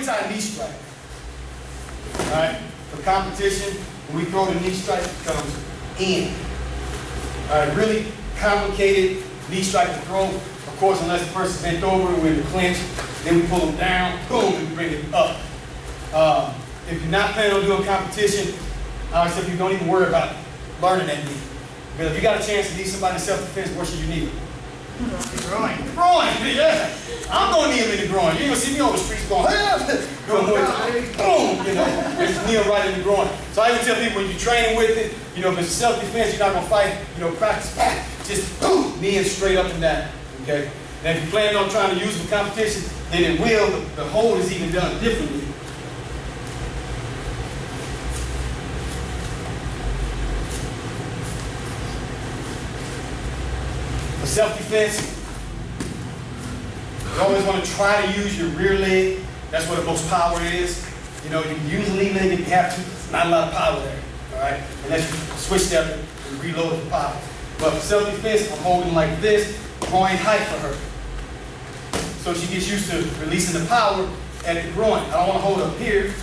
Muay Thai knee strike. All right, for competition, when we throw the knee strike, it comes in. All right, really complicated knee strike to throw. Of course, unless the person's bent over, we're in the clinch, then we pull them down, boom, and we bring it up. If you're not planning on doing competition, I would say you don't even worry about learning that knee. Because if you got a chance to knee somebody in self-defense, where should you knee them? The groin. The groin, yeah. I'm going to knee him in the groin. You're going to see me on the streets going, doing Muay Thai. Boom, you know, just knee him right in the groin. So I even tell people when you're training with it, you know, if it's self-defense, you're not going to fight, you know, practice, just boom, knee him straight up and down, okay? And if you plan on trying to use it for competition, then it will, the hold is even done differently. For self-defense, you always want to try to use your rear leg. That's where the most power is. You know, you can use the lead leg if you have to. There's not a lot of power there, all right? Unless you switch step and reload the power. But for self-defense, I'm holding like this, groin height for her. So she gets used to releasing the power at the groin. I don't want to hold up here,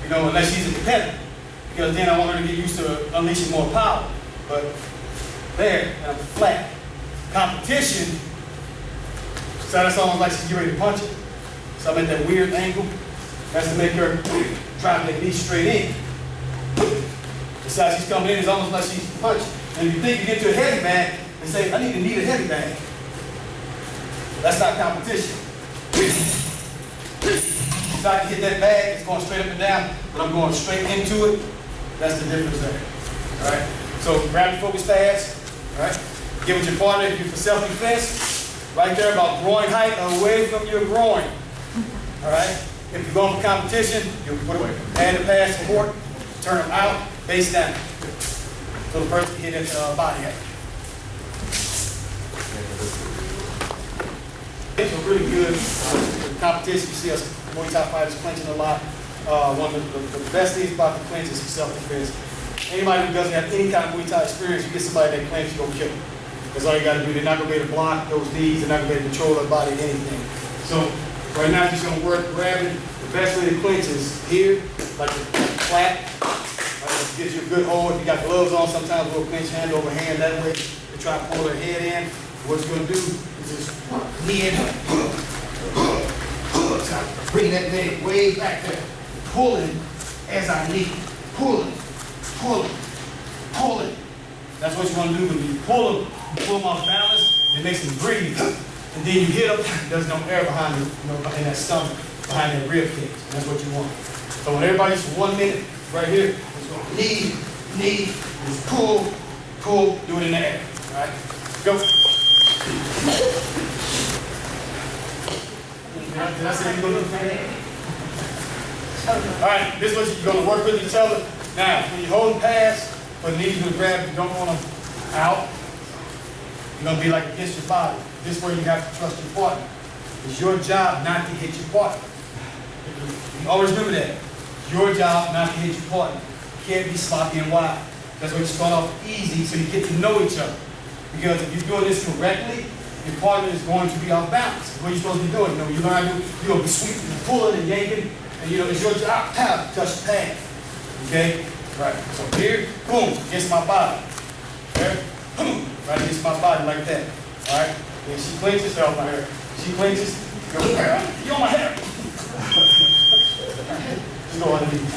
you know, unless she's a competitor. Because then I want her to get used to unleashing more power. But there, and I'm flat. Competition, so that's almost like she's getting ready to punch it. So I'm at that weird angle. That's to make her drive that knee straight in. The side she's coming in is almost like she's punching. And if you think you get to a heavy bag and say, I need to need a heavy bag. That's not competition. So I can hit that bag, it's going straight up and down, but I'm going straight into it. That's the difference there. All right? So grab your focus pads. All right? Get with your partner if you're for self-defense. Right there, about groin height away from your groin. All right? If you're going for competition, you'll put a hand and pad support, turn them out, face down. So the person can hit his body height. So really good competition. You see us Muay Thai fighters clinching a lot. One of the best things about the clinch is self-defense. Anybody who doesn't have any kind of Muay Thai experience, you get somebody that clinch, you're going to kill them. That's all you got to do. They're not going to be able to block those knees. They're not going to be able to control their body, anything. So right now, you're just going to work grabbing. The best way to clinch is here, like flat. It gives you a good hold. If you got gloves on, sometimes we'll clinch hand over hand that way to try to pull their head in. What you're going to do is just knee in. Bring that leg way back there. Pulling as I knee. Pulling. Pulling. Pulling. That's what you want to do when you pull them. You pull them off balance, it makes them breathe. And then you hit them, there's no air behind them, you know, in that stomach, behind that rib cage. That's what you want. So when everybody's for 1 minute, right here, it's going knee, just pull, pull, do it in the air. All right? Go. Did I say you're going to do that? All right, this is what you're going to work with each other. Now, when you hold pads, but the knees will grab, you don't want them out. You're going to be like against your body. This is where you have to trust your partner. It's your job not to hit your partner. You always remember that. It's your job not to hit your partner. You can't be sloppy and wild. That's why you start off easy so you get to know each other. Because if you're doing this correctly, your partner is going to be off balance. That's what you're supposed to be doing. You know, you learn how to do, you're going to be sweeping and pulling and yanking. And you know, it's your job to touch the pad. Okay? Right. So here, boom, against my body. There, boom, right against my body like that. All right? Then she clenches, fell on my hair. She clenches, go, you on my hair. Just go underneath.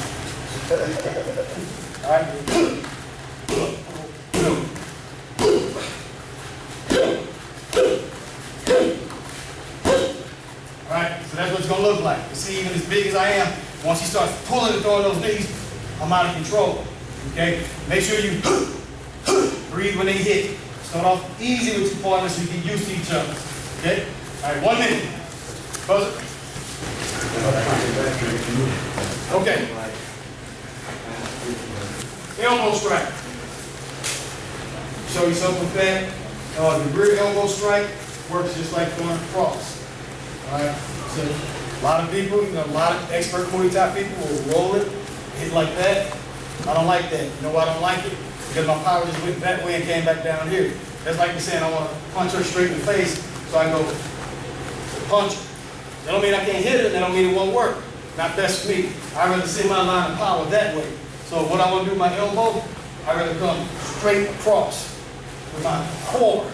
All right? All right, so that's what it's going to look like. You see, even as big as I am, once she starts pulling and throwing those knees, I'm out of control, okay? Make sure you breathe when they hit. Start off easy with your partner so you get used to each other, okay? All right, 1 minute. Buzzer. Okay. Elbow strike. Show you something with that. The rear elbow strike works just like going across. All right, so a lot of people, you know, a lot of expert Muay Thai people will roll it, hit like that. I don't like that. You know why I don't like it? Because my power just went that way and came back down here. That's like me saying I want to punch her straight in the face, so I go punch her. That don't mean I can't hit it, that don't mean it won't work. Not best for me. I'd rather send my line of power that way. So what I want to do with my elbow, I'd rather come straight across with my core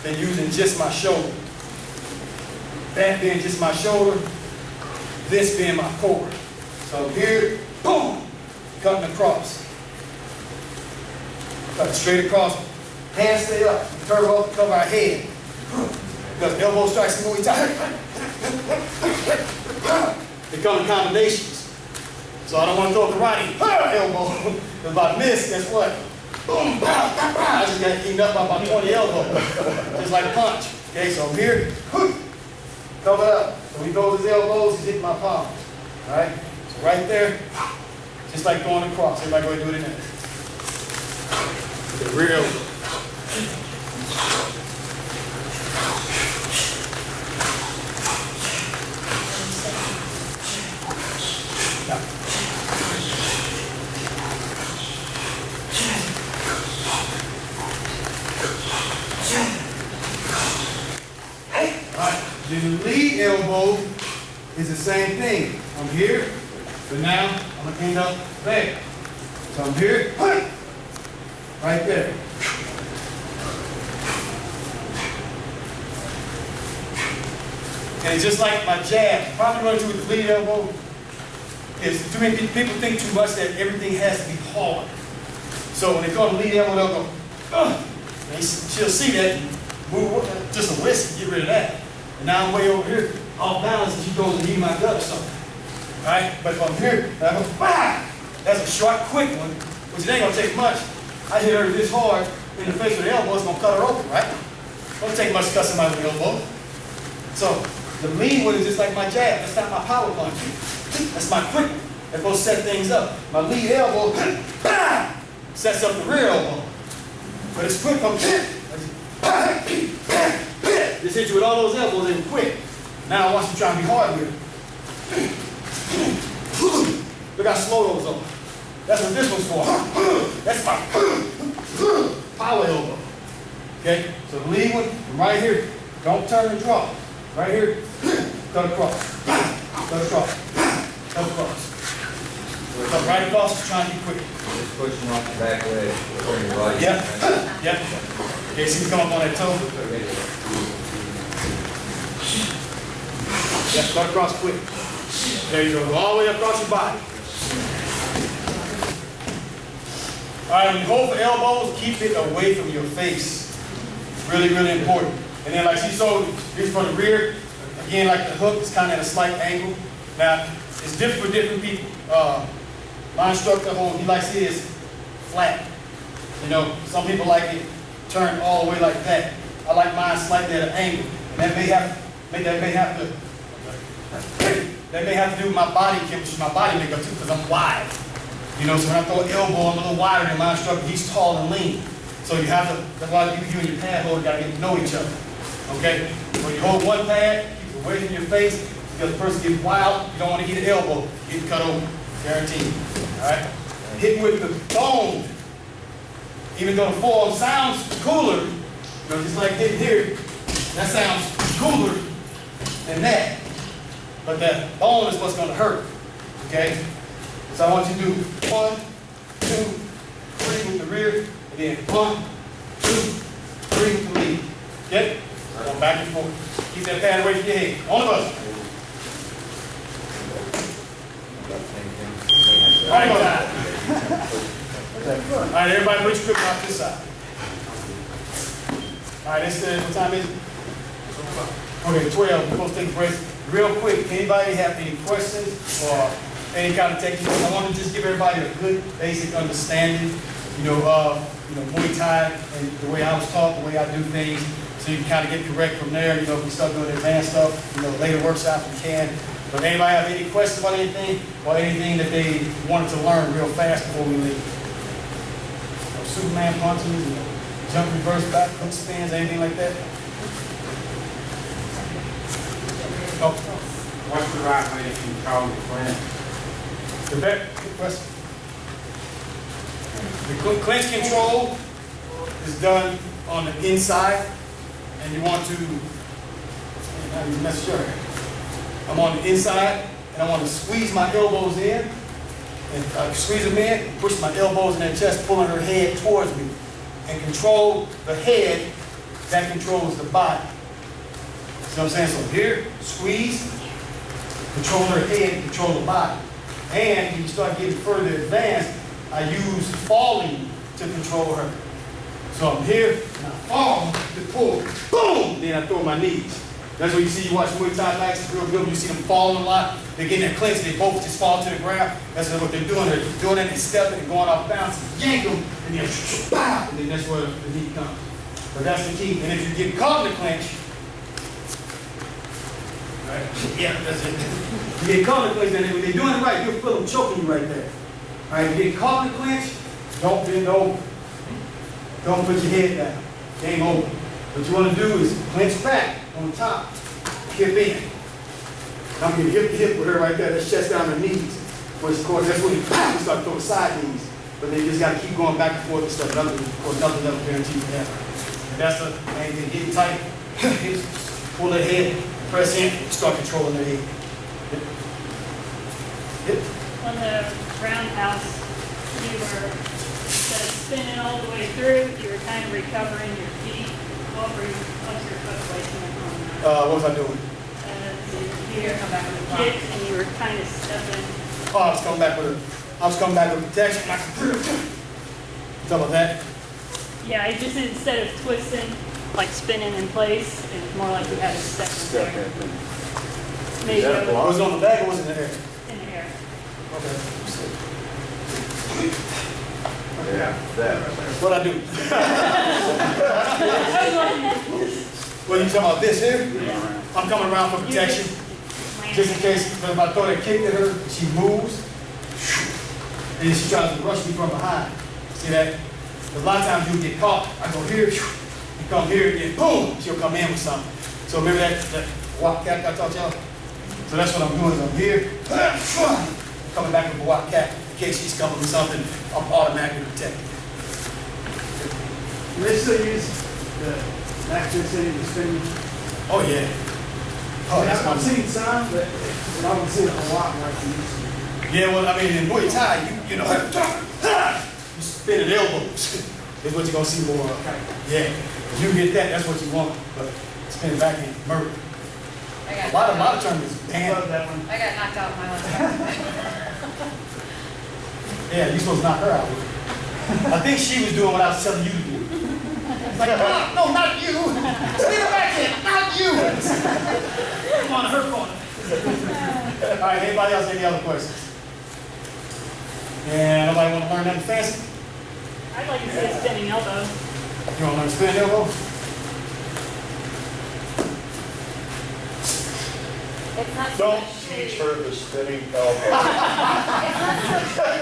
than using just my shoulder. That being just my shoulder, this being my core. So here, boom, cutting across. Cut straight across. Hands stay up. Turn over, cover our head. Because elbow strikes in Muay Thai. They come in combinations. So I don't want to throw karate elbow. Because if I miss, guess what? Boom, pow, pow, pow. I just got eaten up by about 20 elbows. Just like a punch. Okay, so I'm here. Cover up. So when he throws his elbows, he's hitting my palms. Alright? So right there, just like going across. Everybody go ahead and do it in there. The rear elbow. The lead elbow is the same thing. I'm here, but now I'm going to end up there. So I'm here, right there. And just like my jab, probably run into with the lead elbow is too many people think too much that everything has to be hard. So when they go to lead elbow, they'll go, and she'll see that, move just a whisk and get rid of that. And now I'm way over here, off balance, and she goes and eat my gut or something. Right? But if I'm here, and I go, bah! That's a short, quick one, which it ain't gonna take much. I hit her this hard in the face with the elbow, it's gonna cut her open, right? Don't take much to cut somebody with the elbow. So the lead one is just like my jab. That's not my power punch. That's my quick one. That's supposed to set things up. My lead elbow sets up the rear elbow. But it's quick from just hit you with all those elbows and quick. Now I want you to try and be hard with it. Look how slow those are. That's what this one's for. That's my power elbow. Okay? So the lead one, from right here, don't turn and draw. Right here, cut across. Cut across. Cut across. Cut right across, just trying to be quick. Just pushing off the back leg. Right. Yep. Yep. Okay, see you come up on that toe. Yep, cut across quick. There you go. Go all the way across your body. All right, when you hold for elbows, keep it away from your face. Really, really important. And then like she showed, this for the rear. Again, like the hook is kind of at a slight angle. Now, it's different for different people. My instructor, he likes his flat. You know, some people like it turned all the way like that. I like mine slightly at an angle. And that may have to do with my body chemistry, my body makeup too, because I'm wide. You know, so when I throw an elbow, I'm a little wider than my instructor. He's tall and lean. So you have to, that's why you and your pad holder got to get to know each other. Okay? When you hold one pad, keep it away from your face, because the person gets wild, you don't want to hit an elbow, get cut open. Guaranteed. Alright? Hit with the bone. Even though the form sounds cooler, you know, just like hitting here, that sounds cooler than that. But that bone is what's going to hurt. Okay? So I want you to do 1, 2, 3 with the rear, and then 1, 2, 3 with the lead. Okay? Going back and forth. Keep that pad away from your head. All of us. All right, all right, everybody put your equipment off this side. All right, what time is it? Okay, 12. We're supposed to take a break. Real quick, anybody have any questions or any kind of technique? I want to just give everybody a good basic understanding, Muay Thai and the way I was taught, the way I do things, so you can kind of get correct from there. You know, if we start doing advanced stuff, later workshops we can. But anybody have any questions about anything or anything that they wanted to learn real fast before we leave? Superman punches, jump reverse back, hook spins, anything like that? Oh. What's the right way to control the clench? The back, good question. The clench control is done on the inside, and you want to, how do you mess sure? I'm on the inside, and I want to squeeze my elbows in, and squeeze them in, and push my elbows in her chest, pulling her head towards me, and control the head. That controls the body. See what I'm saying? So here, squeeze, control her head, control the body. And when you start getting further advanced, I use falling to control her. So I'm here, and I fall to pull, boom, then I throw my knees. That's what you see, you watch Muay Thai fights, it's real good, you see them falling a lot, they get in their clinch, they both just fall to the ground. That's what they're doing, they're stepping and going off balance, yank them, and then pow, and then that's where the knee comes. But that's the key, and if you get caught in the clinch, right, yeah, that's it. You get caught in the clinch, and when they're doing it right, you'll feel them choking you right there. All right, you get caught in the clinch, don't bend over. Don't put your head down. Game over. What you want to do is clench back on top, hip in. I'm going to hip to hip with her right there. That's chest down her knees. Which, of course, that's when you start throwing side knees. But they just got to keep going back and forth and stuff. Nothing else guaranteed for that. And that's the main thing. Get tight. Pull their head. Press in. Start controlling their head. Yep. On the roundhouse, you were, instead of spinning all the way through, you were kind of recovering your feet. What's your foot placement on that? What was I doing? Here, come back with a kick, and you were kind of stepping. Oh, I was coming back with protection. You talking about that? Yeah, I just instead of twisting, like spinning in place, it was more like you had to step in there. Maybe that a Was it on the back or was it in the air? in the air. Okay. Yeah, that right there. What I do? What are you talking about? This here? Yeah. I'm coming around for protection, just in case if I throw that kick at her, she moves, and then she tries to rush me from behind. See that? A lot of times you get caught. I go here, you come here, and then boom, she'll come in with something. So remember that walk cat I taught y'all? So that's what I'm doing. Is I'm here, coming back with a walk cat. In case she's coming with something, I'm automatically protected. Do they still use the back to the city to spin? Oh yeah. Oh, that's I've my seen some, but I haven't seen it a lot like you used to. Yeah, well, I mean, in Muay Thai, you know, you spin at elbows. Is what you're gonna see more of. Yeah, if you get that, that's what you want. But spin back in murder. A lot of tournaments I banned. love that one. I got knocked out my last time. Yeah, you're supposed to knock her out. I think she was doing what I was telling you to do. It's like, no, not you. Spin her back in, not you. Come on, her corner. All right, anybody else, any other questions? Yeah, nobody want to learn nothing fancy? I'd like to see a spinning elbow. You want to learn spin elbow? It's not so Don't much teach shape. her the spinning elbow. It's not so much shape.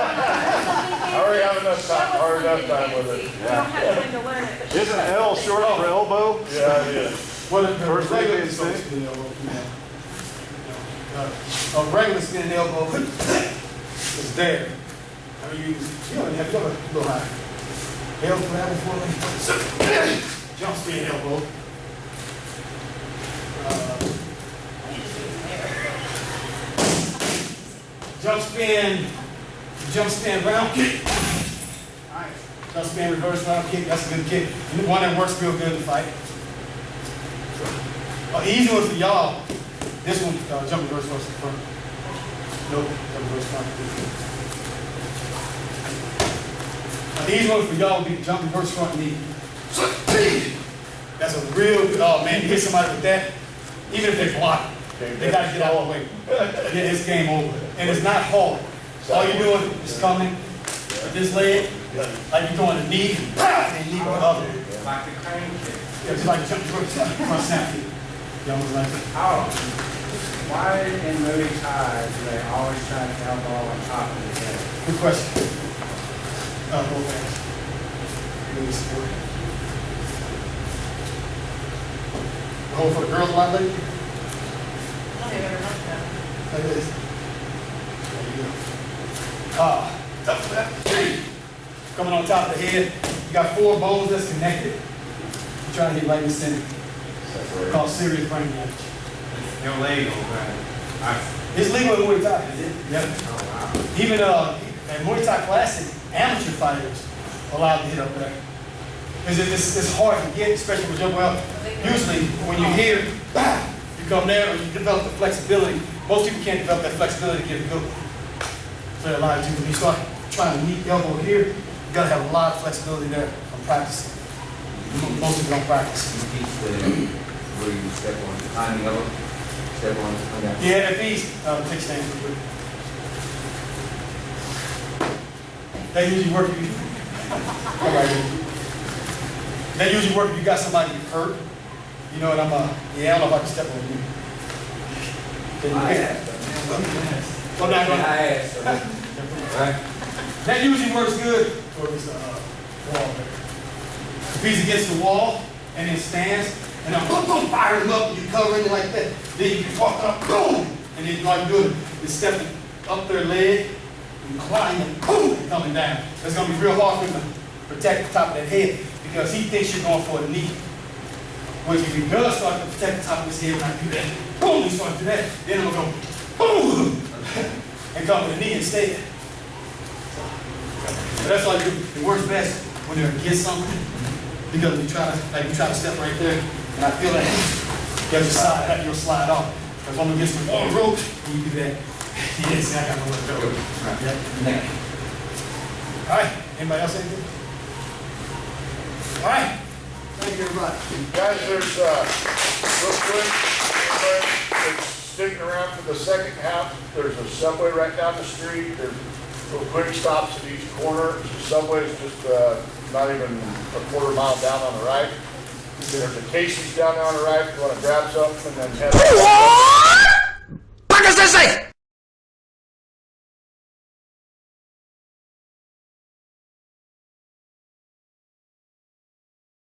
I already have enough time, hard enough time with it. You don't have time to learn it, but. Isn't L short for elbow? Yeah, it is. Well, the First regular thing they say. spinning elbow. A regular spinning elbow is there. I mean, you don't have to go high. Elbow grab before me. Jump spin elbow. Jump spin round kick. Jump spin reverse round kick. That's a good kick. And one that works real good in the fight. Easy one for y'all. This one, jump reverse first in front. Nope, jump reverse front. Easy one for y'all would be jump reverse front knee. That's a real good, oh man, you hit somebody with that, even if they block, they gotta get out of the way. Yeah, it's game over. And it's not hard. All you're doing is coming with this leg, like you're doing a knee, and knee with the other. Like the crane kick. Yeah, just like jump front snap kick. Y'all was like that. Oh, why in Muay Thai do they always try to elbow on top of the head? Good question. Both hands. Really support. Hold for the girls a lot lately? They better not that. Like this. There you go. Up for that. Coming on top of the head. You got 4 bones that's connected. You're trying to hit right in the center. Called serious brain damage. Your leg will grab. It's legal in Muay Thai. Is it? Yep. Oh, wow. Even at Muay Thai Classic, amateur fighters are allowed to hit up there. Because it's hard to get, especially with your well. Usually, when you hear, you come there and you develop the flexibility. Most people can't develop that flexibility to get a good one. So they allow you to. When you start trying to meet elbow here, you gotta have a lot of flexibility there from practicing. Most people don't practice. You teach where you step on, climbing up, step on, come down. Yeah, at these kickstands. They usually work if you. All right. They usually work if you got somebody hurt. You know what I'm yeah, I don't know if I can step on you. Can you I pick? asked. I'm not gonna. I asked. Right? That usually works good towards the wall there. If he's against the wall and it stands, and I'm boom, fire him up, and you cover it like that, then you can walk up, boom, and then all you do is stepping up their leg, and climbing, boom, and coming down. That's gonna be real hard for him to protect the top of that head because he thinks you're going for a knee. Which if he does start to protect the top of his head when I do that, boom, he starts to do that, then I'm gonna go, boom, and come with a knee instead. So that's all you do. It works best when they're against something because you try to step right there, and I feel that you'll slide off. Because when I'm against the wall rope, you do that. Yes, I got nowhere to go. Yep. Next. All right. Anybody else anything? All right. Thank you, everybody. Guys, there's, real quick, anybody that's sticking around for the second half, there's a Subway right down the street. There's little quick stops at each corner. The Subway's just, not even a quarter mile down on the right. There's a Casey's down there on the right if you want to grab something and then head. What does this say?